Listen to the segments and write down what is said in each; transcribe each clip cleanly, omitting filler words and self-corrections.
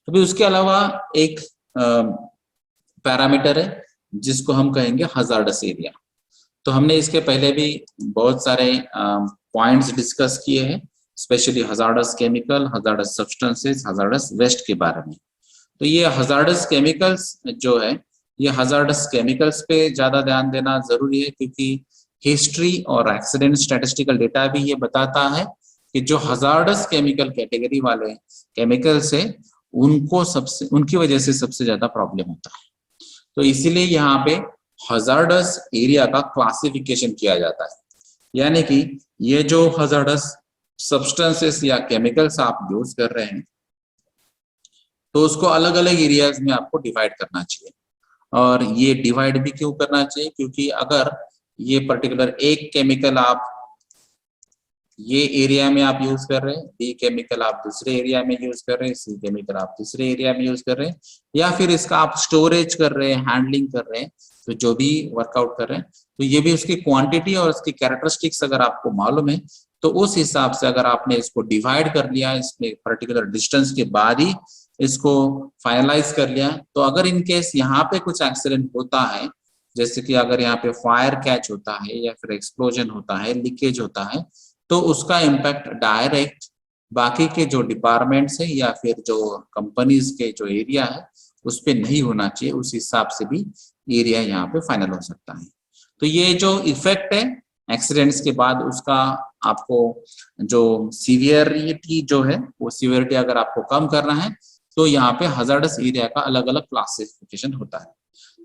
अभी उसके अलावा एक पैरामीटर है जिसको हम कहेंगे हजार्डस एरिया। तो हमने इसके पहले भी बहुत सारे पॉइंट्स डिस्कस किए हैं, specially hazardous chemical, hazardous substances, hazardous waste के बारे में। तो ये हजार्डस केमिकल्स जो है, ये हजार्डस केमिकल्स पे ज्यादा ध्यान देना जरूरी है, क्योंकि हिस्ट्री और एक्सीडेंट स्टैटिस्टिकल डेटा भी ये बताता है कि जो हजार्डस केमिकल कैटेगरी वाले केमिकल्स है उनको उनकी वजह से सबसे ज्यादा प्रॉब्लम होता है। तो इसीलिए यहाँ पे हजार्डस एरिया का क्लासिफिकेशन किया जाता है, यानी कि ये जो हजार्डस सब्सटेंसेस या केमिकल्स आप यूज कर रहे हैं तो उसको अलग अलग एरियाज में आपको डिवाइड करना चाहिए। और ये डिवाइड भी क्यों करना चाहिए, क्योंकि अगर ये पर्टिकुलर एक केमिकल आप ये एरिया में आप यूज कर रहे हैं, बी केमिकल आप दूसरे एरिया में यूज कर रहे हैं, सी केमिकल आप दूसरे एरिया में यूज कर रहे हैं, या फिर इसका आप स्टोरेज कर रहे हैं, हैंडलिंग कर रहे हैं, तो जो भी वर्कआउट कर रहे हैं, तो ये भी उसकी क्वांटिटी और उसकी कैरेक्टरिस्टिक्स अगर आपको मालूम है तो उस हिसाब से अगर आपने इसको डिवाइड कर लिया, इसमें पर्टिकुलर डिस्टेंस के बाद ही इसको फाइनलाइज कर लिया, तो अगर इन केस यहाँ पे कुछ एक्सीडेंट होता है, जैसे कि अगर यहाँ पे फायर कैच होता है या फिर एक्सप्लोजन होता है, लीकेज होता है, तो उसका इम्पैक्ट डायरेक्ट बाकी के जो डिपार्टमेंट्स है या फिर जो कंपनीज के जो एरिया है उस पे नहीं होना चाहिए। उस हिसाब से भी एरिया यहाँ पे फाइनल हो सकता है। तो ये जो इफेक्ट है एक्सीडेंट्स के बाद, उसका आपको जो सीवियरिटी जो है वो सीवियरिटी अगर आपको कम करना है तो यहाँ पे हजार्डस एरिया का अलग अलग क्लासिफिकेशन होता है।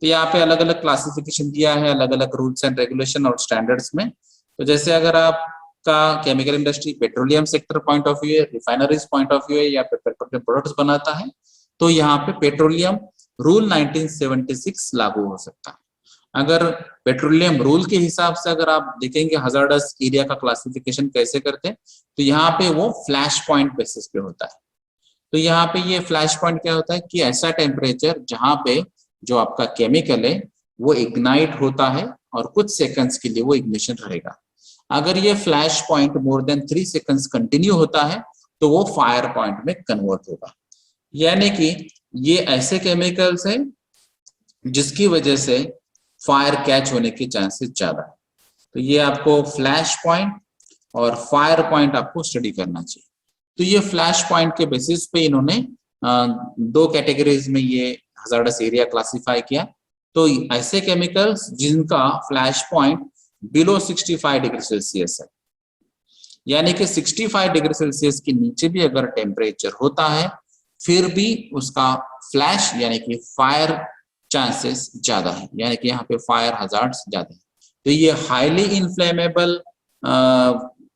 तो यहाँ पे अलग अलग क्लासिफिकेशन दिया है, अलग अलग रूल्स एंड रेगुलेशन और स्टैंडर्ड्स में। तो जैसे अगर आप का chemical industry petroleum sector point of view है, रिफाइनरीज पॉइंट ऑफ व्यू है, या फिर पेट्रोलियम प्रोडक्ट्स बनाता है, तो यहाँ पे पेट्रोलियम रूल 1976 लागू हो सकता है। अगर पेट्रोलियम रूल के हिसाब से अगर आप देखेंगे हजार्डस एरिया का क्लासिफिकेशन कैसे करते हैं, तो यहाँ पे वो फ्लैश पॉइंट बेसिस पे होता है। तो यहाँ पे ये फ्लैश पॉइंट क्या होता है कि ऐसा टेम्परेचर जहां पे जो आपका केमिकल है वो इग्नाइट होता है और कुछ सेकंड्स के लिए वो इग्निशन रहेगा। अगर ये flash point more than 3 seconds continue होता है तो वो फायर पॉइंट में कन्वर्ट होगा। यानी कि ये ऐसे केमिकल्स हैं जिसकी वजह से फायर कैच होने के चांसेस ज्यादा है। तो ये आपको फ्लैश पॉइंट और फायर पॉइंट आपको स्टडी करना चाहिए। तो ये फ्लैश पॉइंट के बेसिस पे इन्होंने दो कैटेगरीज में ये हजार्डस एरिया क्लासिफाई किया। तो ऐसे केमिकल्स जिनका flash point below 65 degree Celsius है, यानी कि 65 डिग्री सेल्सियस के नीचे भी अगर टेम्परेचर होता है फिर भी उसका फ्लैश यानी कि फायर चांसेस ज्यादा है, यानी कि यहाँ पे फायर हजार्ड्स ज्यादा है। तो ये हाईली इन्फ्लेमेबल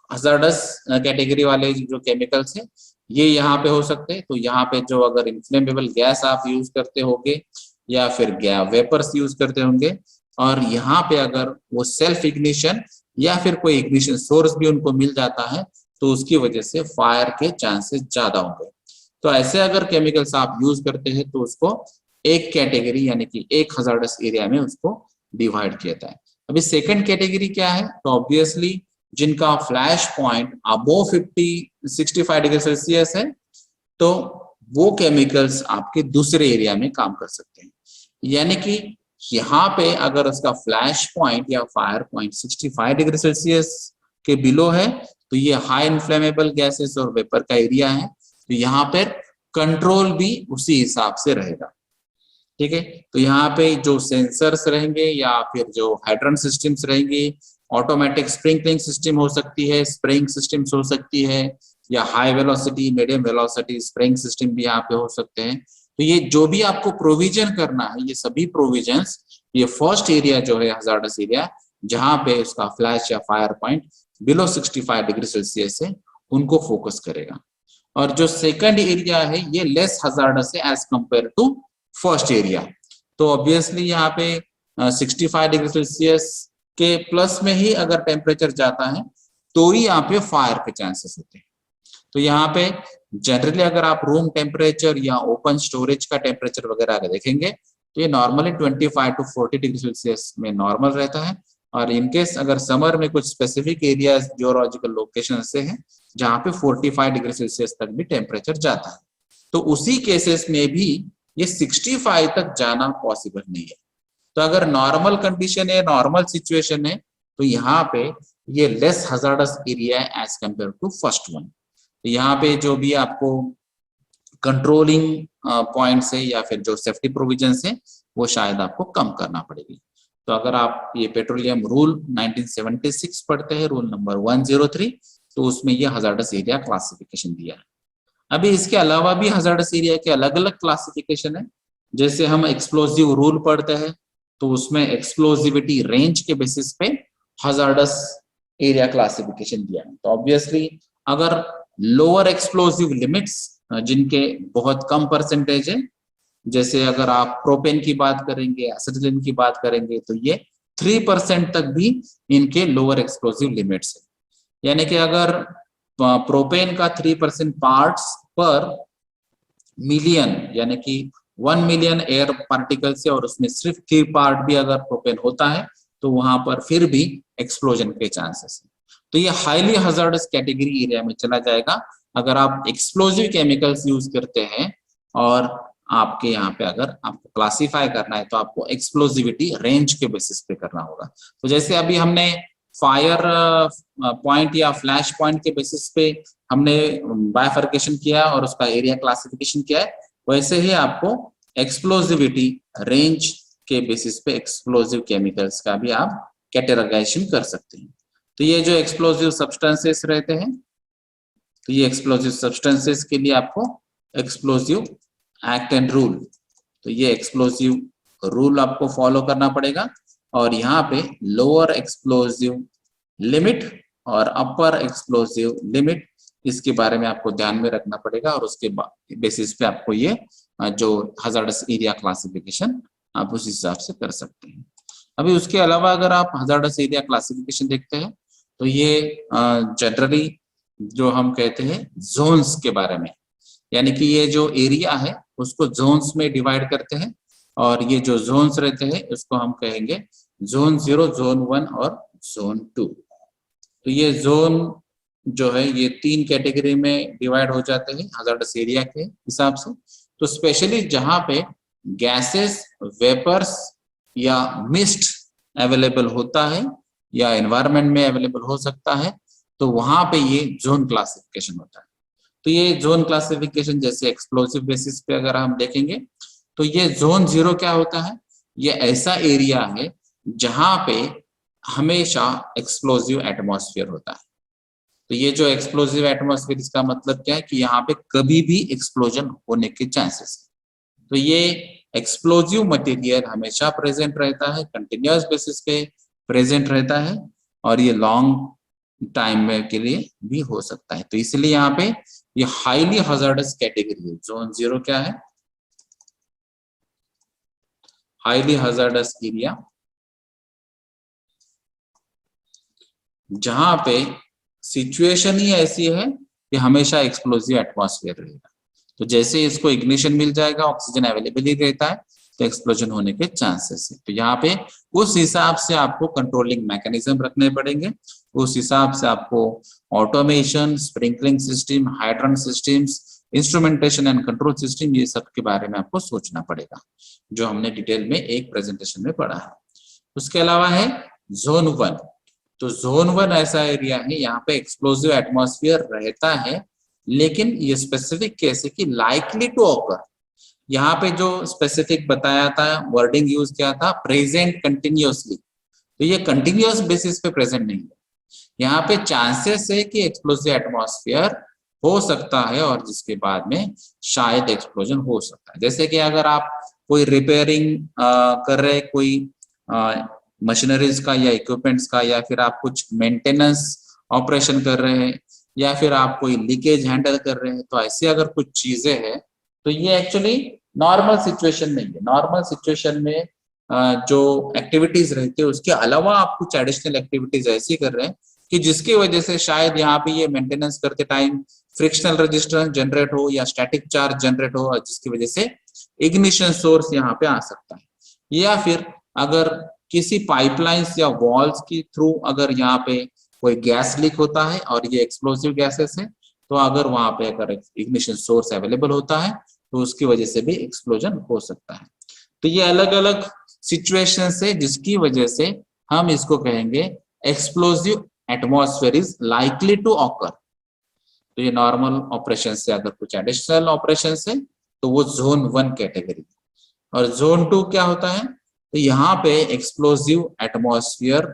हजार्डस कैटेगरी वाले जो केमिकल्स हैं ये यहाँ पे हो सकते हैं। तो यहाँ पे जो अगर इन्फ्लेमेबल गैस आप यूज करते होंगे या फिर वेपर्स यूज करते होंगे, और यहाँ पे अगर वो सेल्फ इग्निशन या फिर कोई इग्निशन सोर्स भी उनको मिल जाता है तो उसकी वजह से फायर के चांसेस ज्यादा होंगे। तो ऐसे अगर केमिकल्स आप यूज करते हैं तो उसको एक कैटेगरी यानी कि एक हजार्डस एरिया में उसको डिवाइड किया जाता है। अभी सेकंड कैटेगरी क्या है, तो ऑब्वियसली जिनका flash point above 65 degree Celsius है तो वो केमिकल्स आपके दूसरे एरिया में काम कर सकते हैं। यानी कि यहाँ पे अगर उसका फ्लैश पॉइंट या फायर पॉइंट 65 डिग्री सेल्सियस के बिलो है तो ये हाई इन्फ्लेमेबल गैसेस और वेपर का एरिया है, तो यहाँ पर कंट्रोल भी उसी हिसाब से रहेगा। ठीक है, तो यहाँ पे जो सेंसर्स रहेंगे या फिर जो हाइड्रेंट सिस्टम्स रहेंगे, ऑटोमेटिक स्प्रिंकलिंग सिस्टम हो सकती है, स्प्रेइंग सिस्टम्स हो सकती है, या high velocity medium velocity spraying system भी यहाँ पे हो सकते हैं। तो ये जो भी आपको प्रोविजन करना है, ये सभी प्रोविजंस ये फर्स्ट एरिया जो है हजार्डस एरिया जहाँ पे उसका फ्लैश या fire point below 65 degree Celsius है उनको फोकस करेगा। और जो सेकंड एरिया है ये लेस हजार्डस है as compare to first area. तो ऑब्वियसली यहाँ पे 65 डिग्री सेल्सियस के प्लस में ही अगर टेम्परेचर जाता है तो ही यहाँ पे फायर के चांसेस होते हैं। तो यहाँ पे जनरली अगर आप रूम टेम्परेचर या ओपन स्टोरेज का टेम्परेचर वगैरह अगर देखेंगे तो ये नॉर्मली 25 टू 40 डिग्री सेल्सियस में नॉर्मल रहता है। और इनकेस अगर समर में कुछ स्पेसिफिक एरियाज जियोलॉजिकल लोकेशन से हैं जहाँ पे 45 डिग्री सेल्सियस तक भी टेम्परेचर जाता है। तो उसी केसेस में भी ये 65 तक जाना पॉसिबल नहीं है। तो अगर नॉर्मल कंडीशन है, नॉर्मल सिचुएशन है, तो यहाँ पे ये लेस हजार्डस एरिया है as compare to first one. तो यहाँ पे जो भी आपको कंट्रोलिंग पॉइंट्स है या फिर जो सेफ्टी प्रोविजंस है वो शायद आपको कम करना पड़ेगी। तो अगर आप ये पेट्रोलियम रूल 1976 पढ़ते हैं, रूल नंबर 103, तो उसमें ये हजार्डस एरिया क्लासिफिकेशन दिया है। अभी इसके अलावा भी हजार्डस एरिया के अलग अलग क्लासिफिकेशन है। जैसे हम एक्सप्लोजिव रूल पढ़ते हैं तो उसमें एक्सप्लोजिविटी रेंज के बेसिस पे हजार्डस एरिया क्लासिफिकेशन दिया है। तो ऑब्वियसली अगर लोअर एक्सप्लोजिव लिमिट्स जिनके बहुत कम परसेंटेज है, जैसे अगर आप प्रोपेन की बात करेंगे, एसिटिलीन की बात करेंगे, तो ये 3% तक भी इनके लोअर एक्सप्लोजिव लिमिट्स है। यानी कि अगर प्रोपेन का 3% पार्ट्स पर मिलियन यानी कि 1 मिलियन एयर पार्टिकल से और उसमें सिर्फ 3 पार्ट भी अगर प्रोपेन होता है तो वहां पर फिर भी एक्सप्लोजन के चांसेस है। तो ये हाईली हजार्डस कैटेगरी एरिया में चला जाएगा अगर आप एक्सप्लोजिव केमिकल्स यूज करते हैं। और आपके यहाँ पे अगर आपको क्लासिफाई करना है तो आपको एक्सप्लोजिविटी रेंज के बेसिस पे करना होगा। तो जैसे अभी हमने फायर पॉइंट या फ्लैश पॉइंट के बेसिस पे हमने बाइफर्केशन किया और उसका एरिया क्लासिफिकेशन किया है, वैसे ही आपको एक्सप्लोजिविटी रेंज के बेसिस पे एक्सप्लोजिव केमिकल्स का भी आप कैटेगराइजेशन कर सकते हैं। तो ये जो एक्सप्लोजिव सब्सटेंसेस रहते हैं, तो ये एक्सप्लोजिव सब्सटेंसेस के लिए आपको एक्सप्लोजिव एक्ट एंड रूल, तो ये एक्सप्लोजिव रूल आपको फॉलो करना पड़ेगा। और यहाँ पे लोअर एक्सप्लोजिव लिमिट और अपर एक्सप्लोजिव लिमिट, इसके बारे में आपको ध्यान में रखना पड़ेगा और उसके बेसिस पे आपको ये जो हजार्डस एरिया क्लासिफिकेशन आप उस हिसाब से कर सकते हैं। अभी उसके अलावा अगर आप हजार्डस एरिया क्लासिफिकेशन देखते हैं तो ये जनरली जो हम कहते हैं जोन्स के बारे में, यानी कि ये जो एरिया है उसको जोन्स में डिवाइड करते हैं और ये जो जोन्स रहते हैं उसको हम कहेंगे जोन 0, जोन 1 और जोन 2। तो ये जोन जो है ये 3 कैटेगरी में डिवाइड हो जाते हैं हजार्डस एरिया के हिसाब से। तो स्पेशली जहां पे गैसेस, वेपर्स या मिस्ट अवेलेबल होता है या एनवायरनमेंट में अवेलेबल हो सकता है, तो वहां पे ये जोन क्लासिफिकेशन होता है। तो ये जोन क्लासिफिकेशन जैसे एक्सप्लोसिव बेसिस पे अगर हम देखेंगे तो ये जोन 0 क्या होता है, ये ऐसा एरिया है जहां पे हमेशा एक्सप्लोसिव एटमॉस्फेयर होता है। तो ये जो एक्सप्लोसिव एटमॉस्फेयर, इसका मतलब क्या है कि यहाँ पे कभी भी एक्सप्लोजन होने के चांसेस है। तो ये एक्सप्लोजिव मटेरियल हमेशा प्रेजेंट रहता है, कंटिन्यूअस बेसिस पे प्रेजेंट रहता है और ये लॉन्ग टाइम में के लिए भी हो सकता है। तो इसलिए यहाँ पे ये हाईली हजार्डस कैटेगरी है। जोन 0 क्या है, हाईली हजार्डस एरिया, जहां पे सिचुएशन ही ऐसी है कि हमेशा एक्सप्लोसिव एटमॉस्फेयर रहेगा। तो जैसे इसको इग्निशन मिल जाएगा, ऑक्सीजन अवेलेबल ही रहता है, तो एक्सप्लोजन होने के चांसेस है। तो यहाँ पे उस हिसाब से आपको कंट्रोलिंग मैकेनिज्म रखने पड़ेंगे, उस हिसाब से आपको automation, sprinkling system, hydrant systems, instrumentation and control system, ये सब के बारे में आपको सोचना पड़ेगा, जो हमने डिटेल में एक प्रेजेंटेशन में पढ़ा है। उसके अलावा है जोन 1। तो जोन 1 ऐसा एरिया है यहाँ पे एक्सप्लोसिव एटमॉस्फेयर रहता है, लेकिन ये स्पेसिफिक केस है कि लाइकली टू ऑकर। यहाँ पे जो स्पेसिफिक बताया था, वर्डिंग यूज किया था, प्रेजेंट कंटिन्यूअसली, तो ये कंटिन्यूअस बेसिस पे प्रेजेंट नहीं है। यहाँ पे चांसेस है कि एक्सप्लोसिव एटमॉस्फेयर हो सकता है और जिसके बाद में शायद एक्सप्लोजन हो सकता है। जैसे कि अगर आप कोई रिपेयरिंग कर रहे कोई मशीनरीज का या इक्विपमेंट्स का, या फिर आप कुछ मेंटेनेंस ऑपरेशन कर रहे हैं, या फिर आप कोई लीकेज हैंडल कर रहे हैं, तो ऐसी अगर कुछ चीजें हैं तो ये एक्चुअली नॉर्मल सिचुएशन नहीं है। नॉर्मल सिचुएशन में जो एक्टिविटीज रहती है उसके अलावा आप कुछ एडिशनल एक्टिविटीज ऐसी कर रहे हैं कि जिसकी वजह से शायद यहाँ पे ये मेंटेनेंस करते टाइम फ्रिक्शनल रेजिस्टेंस जनरेट हो या स्टैटिक चार्ज जनरेट हो, जिसकी वजह से इग्निशन सोर्स यहाँ पे आ सकता है। या फिर अगर किसी पाइपलाइंस या वॉल्स की थ्रू अगर यहाँ पे कोई गैस लीक होता है और ये एक्सप्लोसिव गैसेस है, तो अगर वहां पे अगर इग्निशन सोर्स अवेलेबल होता है तो उसकी वजह से भी एक्सप्लोजन हो सकता है। तो ये अलग अलग सिचुएशन है जिसकी वजह से हम इसको कहेंगे explosive atmosphere is likely to occur. तो ये नॉर्मल ऑपरेशन से अगर कुछ एडिशनल ऑपरेशन है तो वो जोन 1 कैटेगरी। और जोन 2 क्या होता है, तो यहाँ पे explosive atmosphere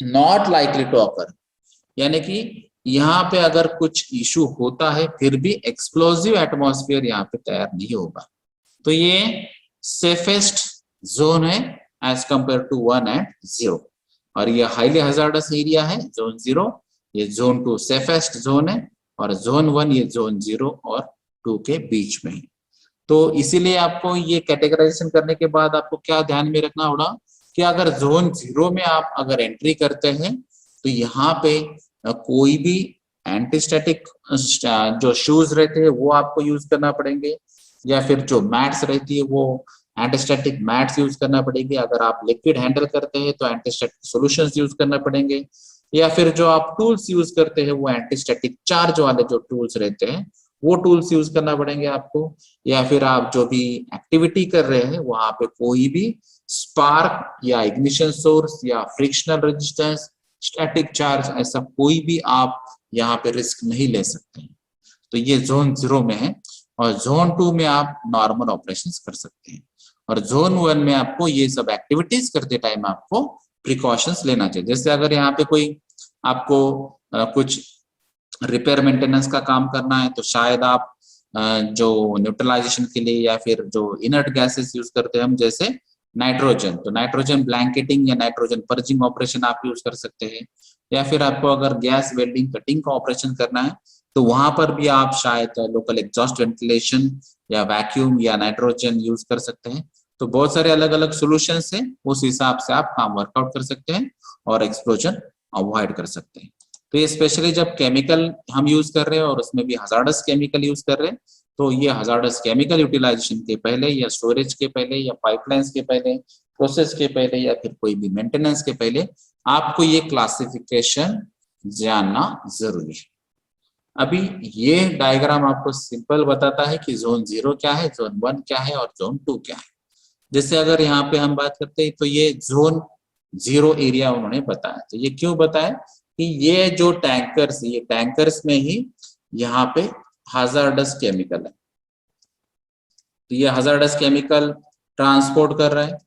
not likely to occur, यानी कि यहाँ पे अगर कुछ इशू होता है फिर भी एक्सप्लोजिव एटमॉस्फेयर यहाँ पे तैयार नहीं होगा। तो ये सेफेस्ट जोन है एज कंपेयर टू 1 एंड 0। और ये हाईली हजार्डस एरिया है जोन 0, ये जोन 2 सेफेस्ट जोन है, और जोन 1 ये जोन 0 और 2 के बीच में है। तो इसीलिए आपको ये कैटेगराइजेशन करने के बाद आपको क्या ध्यान में रखना होगा कि अगर जोन 0 में आप अगर एंट्री करते हैं तो यहाँ पे कोई भी एंटीस्टैटिक जो शूज रहते हैं वो आपको यूज करना पड़ेंगे, या फिर जो मैट्स रहती है वो एंटीस्टैटिक मैट्स यूज करना पड़ेगी। अगर आप लिक्विड हैंडल करते हैं तो एंटीस्टैटिक सॉल्यूशंस यूज करना पड़ेंगे, या फिर जो आप टूल्स यूज करते हैं वो एंटीस्टैटिक चार्ज वाले जो टूल्स रहते हैं वो टूल्स यूज करना पड़ेंगे आपको। या फिर आप जो भी एक्टिविटी कर रहे हैं वहां पे कोई भी स्पार्क या इग्निशन सोर्स या फ्रिक्शनल रेजिस्टेंस, स्टैटिक चार्ज, ऐसा कोई भी आप यहाँ पे रिस्क नहीं ले सकते हैं। तो ये जोन 0 में है। और जोन 2 में आप नॉर्मल ऑपरेशंस कर सकते हैं, और जोन 1 में आपको ये सब एक्टिविटीज करते टाइम आपको प्रिकॉशंस लेना चाहिए। जैसे अगर यहाँ पे कोई आपको कुछ रिपेयर मेंटेनेंस का काम करना है तो शायद आप जो न्यूट्रलाइजेशन के लिए या फिर जो इनर्ट गैसेस यूज करते हैं हम, जैसे नाइट्रोजन, तो नाइट्रोजन ब्लैंकेटिंग या नाइट्रोजन पर्जिंग ऑपरेशन आप यूज कर सकते हैं। या फिर आपको अगर गैस वेल्डिंग कटिंग का ऑपरेशन करना है तो वहां पर भी आप शायद लोकल एग्जॉस्ट वेंटिलेशन या वैक्यूम या नाइट्रोजन यूज कर सकते हैं। तो बहुत सारे अलग अलग सोल्यूशंस हैं, उस हिसाब से आप काम वर्कआउट कर सकते हैं और एक्सप्लोजन अवॉइड कर सकते हैं। तो ये स्पेशली जब केमिकल हम यूज कर रहे हैं और उसमें भी हजार्डस केमिकल यूज कर रहे हैं, तो ये हजार्डस केमिकल यूटिलाइजेशन के पहले या स्टोरेज के पहले या पाइपलाइंस के पहले, प्रोसेस के पहले या फिर कोई भी मेंटेनेंस के पहले आपको ये क्लासिफिकेशन जानना जरूरी है। अभी ये डायग्राम आपको सिंपल बताता है कि जोन 0 क्या है, जोन 1 क्या है और जोन 2 क्या है। जैसे अगर यहाँ पे हम बात करते हैं तो ये जोन 0 एरिया उन्होंने बताया। तो ये क्यों बताया कि ये जो टैंकर्स, ये टैंकर्स में ही यहाँ पे हाजार्डस केमिकल है, तो ये हाजार्डस केमिकल ट्रांसपोर्ट कर रहा है।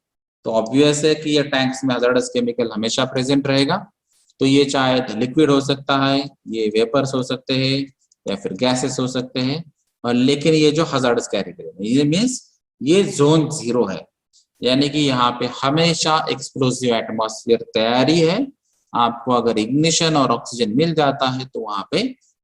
तो ऑब्वियस है कि ये टैंक्स में हाजार्डस केमिकल हमेशा प्रेजेंट रहेगा। तो ये चाहे लिक्विड हो सकता है, ये वेपर्स हो सकते हैं या फिर गैसेस हो सकते हैं, और लेकिन ये जो हाजार्डस कैटेगरी है ये मीन्स ये जोन 0 है, यानी कि यहाँ पे हमेशा एक्सप्लोसिव एटमॉस्फेयर तैयारी है। आपको अगर इग्निशन और ऑक्सीजन मिल जाता है तो वहां पे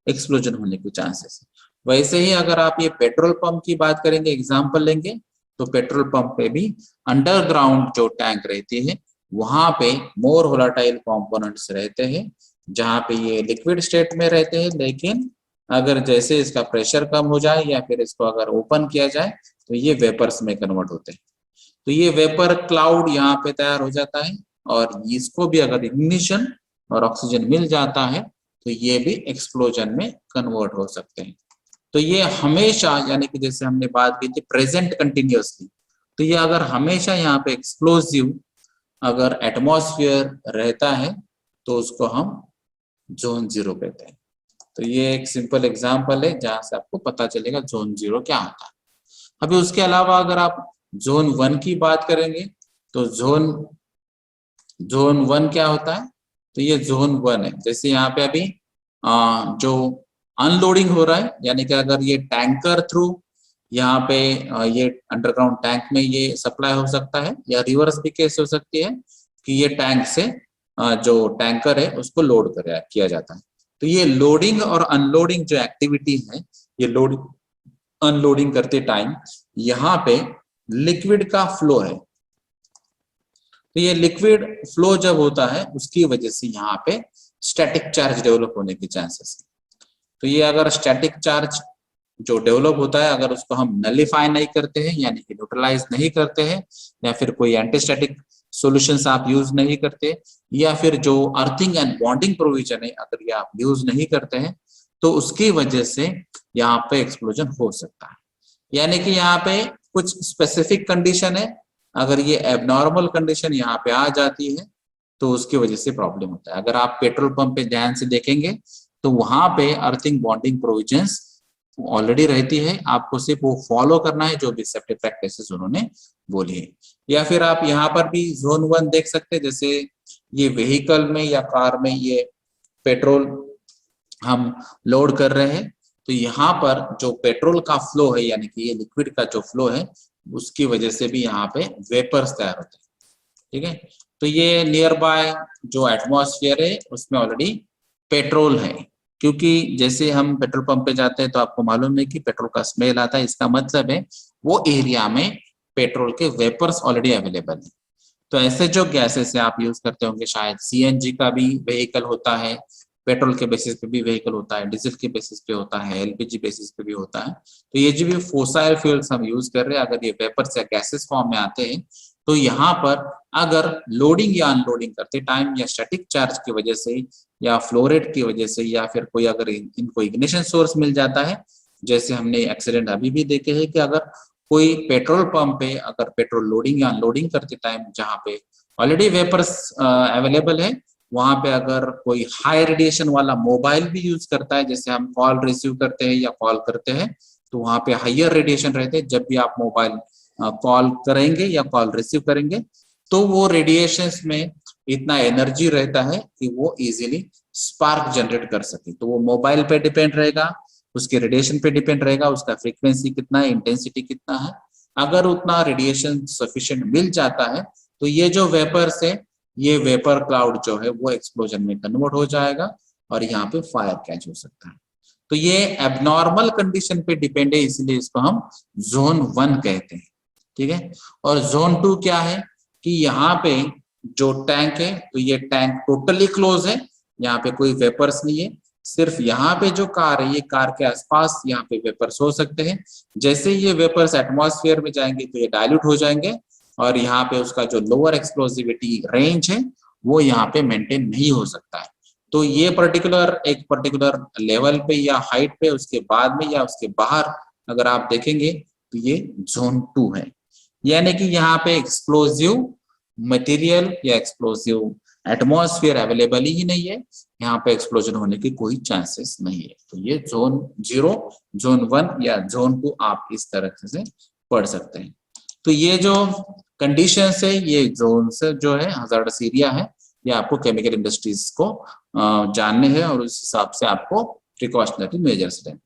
एक्सप्लोजन होने के चांसेस है। वैसे ही अगर आप ये पेट्रोल पंप की बात करेंगे, एग्जांपल लेंगे, तो पेट्रोल पंप पे भी अंडरग्राउंड जो टैंक रहती है वहां पे मोर वोलेटाइल कंपोनेंट्स रहते हैं, जहां पे ये लिक्विड स्टेट में रहते हैं, लेकिन अगर जैसे इसका प्रेशर कम हो जाए या फिर इसको अगर ओपन किया जाए तो ये वेपर्स में कन्वर्ट होते हैं। तो ये वेपर क्लाउड यहाँ पे तैयार हो जाता है, और इसको भी अगर इग्निशन और ऑक्सीजन मिल जाता है तो ये भी एक्सप्लोजन में कन्वर्ट हो सकते हैं। तो ये हमेशा, यानी कि जैसे हमने बात की थी प्रेजेंट कंटिन्यूअसली, तो ये अगर हमेशा यहाँ पे एक्सप्लोसिव अगर एटमॉस्फेयर रहता है तो उसको हम जोन 0 कहते हैं। तो ये एक सिंपल एग्जांपल है जहां से आपको पता चलेगा जोन 0 क्या होता है। अभी उसके अलावा अगर आप जोन 1 की बात करेंगे तो जोन 1 क्या होता है, तो ये जोन 1 है। जैसे यहाँ पे अभी जो अनलोडिंग हो रहा है, यानी कि अगर ये टैंकर थ्रू यहाँ पे ये अंडरग्राउंड टैंक में ये सप्लाई हो सकता है, या रिवर्स भी केस हो सकती है कि ये टैंक से जो टैंकर है उसको लोड किया जाता है। तो ये लोडिंग और अनलोडिंग जो एक्टिविटी है, ये लोडिंग अनलोडिंग करते टाइम यहाँ पे लिक्विड का फ्लो है। तो ये लिक्विड फ्लो जब होता है उसकी वजह से यहाँ पे स्टैटिक चार्ज डेवलप होने की चांसेस है। तो ये अगर स्टैटिक चार्ज जो डेवलप होता है अगर उसको हम नलिफाई नहीं करते हैं, यानी कि न्यूट्रलाइज नहीं करते हैं, या फिर कोई एंटीस्टैटिक सॉल्यूशंस आप यूज नहीं करते, या फिर जो अर्थिंग एंड बॉन्डिंग प्रोविजन है अगर ये आप यूज नहीं करते हैं, तो उसकी वजह से यहाँ पे एक्सप्लोजन हो सकता है। यानी कि यहाँ पे कुछ स्पेसिफिक कंडीशन है, अगर ये एबनॉर्मल कंडीशन यहाँ पे आ जाती है तो उसकी वजह से प्रॉब्लम होता है। अगर आप पेट्रोल पंप पे ध्यान से देखेंगे तो वहां पे अर्थिंग बॉन्डिंग प्रोविजंस ऑलरेडी रहती है, आपको सिर्फ वो फॉलो करना है जो भी सेफ्टी प्रैक्टिसेस उन्होंने बोली है। या फिर आप यहाँ पर भी जोन 1 देख सकते हैं, जैसे ये व्हीकल में या कार में ये पेट्रोल हम लोड कर रहे हैं, तो यहाँ पर जो पेट्रोल का फ्लो है यानी कि ये लिक्विड का जो फ्लो है उसकी वजह से भी यहाँ पे वेपर्स तैयार होते हैं। ठीक है, तो ये नियर बाय जो एटमॉस्फेयर है उसमें ऑलरेडी पेट्रोल है, क्योंकि जैसे हम पेट्रोल पंप पे जाते हैं तो आपको मालूम है कि पेट्रोल का स्मेल आता है, इसका मतलब है वो एरिया में पेट्रोल के वेपर्स ऑलरेडी अवेलेबल है। तो ऐसे जो गैसेस है आप यूज करते होंगे, शायद सीएनजी का भी व्हीकल होता है, पेट्रोल के बेसिस पे भी व्हीकल होता है, डीजल के बेसिस पे होता है, एलपीजी बेसिस पे भी होता है। तो ये जो भी फोसाइल फ्यूल्स हम यूज कर रहे हैं, अगर ये वेपर्स या गैसेस फॉर्म में आते हैं तो यहाँ पर अगर लोडिंग या अनलोडिंग करते टाइम या स्टैटिक चार्ज की वजह से या फ्लोरेट की वजह से या फिर कोई अगर इनको इग्निशन सोर्स मिल जाता है, जैसे हमने एक्सीडेंट अभी भी देखे हैं कि अगर कोई पेट्रोल पंप पे अगर पेट्रोल लोडिंग या अनलोडिंग करते टाइम जहाँ पे ऑलरेडी वेपर्स अवेलेबल है, वहां पे अगर कोई हाई रेडिएशन वाला मोबाइल भी यूज करता है, जैसे हम कॉल रिसीव करते हैं या कॉल करते हैं तो वहां पे हायर रेडिएशन रहते हैं। जब भी आप मोबाइल कॉल करेंगे या कॉल रिसीव करेंगे तो वो रेडिएशंस में इतना एनर्जी रहता है कि वो इजीली स्पार्क जनरेट कर सके। तो वो मोबाइल पे डिपेंड रहेगा, उसके रेडिएशन पे डिपेंड रहेगा, उसका फ्रीक्वेंसी कितना है, इंटेंसिटी कितना है। अगर उतना रेडिएशन सफिशिएंट मिल जाता है तो ये जो वेपर्स है, ये वेपर क्लाउड जो है वो एक्सप्लोजन में कन्वर्ट हो जाएगा और यहाँ पे फायर कैच हो सकता है। तो ये एबनॉर्मल कंडीशन पे डिपेंड है, इसलिए इसको हम जोन 1 कहते हैं। ठीक है, और जोन 2 क्या है कि यहाँ पे जो टैंक है तो ये टैंक टोटली क्लोज है, यहाँ पे कोई वेपर्स नहीं है। सिर्फ यहाँ पे जो कार है, ये कार के आसपास यहाँ पे वेपर्स हो सकते हैं। जैसे ये वेपर्स एटमॉस्फेयर में जाएंगे तो ये डाइल्यूट हो जाएंगे और यहाँ पे उसका जो लोअर एक्सप्लोसिविटी रेंज है वो यहाँ पे मेंटेन नहीं हो सकता है। तो ये एक पर्टिकुलर लेवल पे या हाइट पे उसके बाद में या उसके बाहर अगर आप देखेंगे तो ये जोन 2 है। यानी कि यहाँ पे एक्सप्लोजिव मटेरियल या एक्सप्लोजिव एटमॉस्फेयर अवेलेबल ही नहीं है, यहाँ पे एक्सप्लोजन होने की कोई चांसेस नहीं है। तो ये जोन 0, जोन 1 या जोन 2 आप इस तरह से पढ़ सकते हैं। तो ये जो कंडीशंस है, ये जोन्स जो है हजार्डस एरिया है, ये आपको केमिकल इंडस्ट्रीज को जानने हैं और उस हिसाब से आपको प्रिकॉशनरी मेजर्स लें।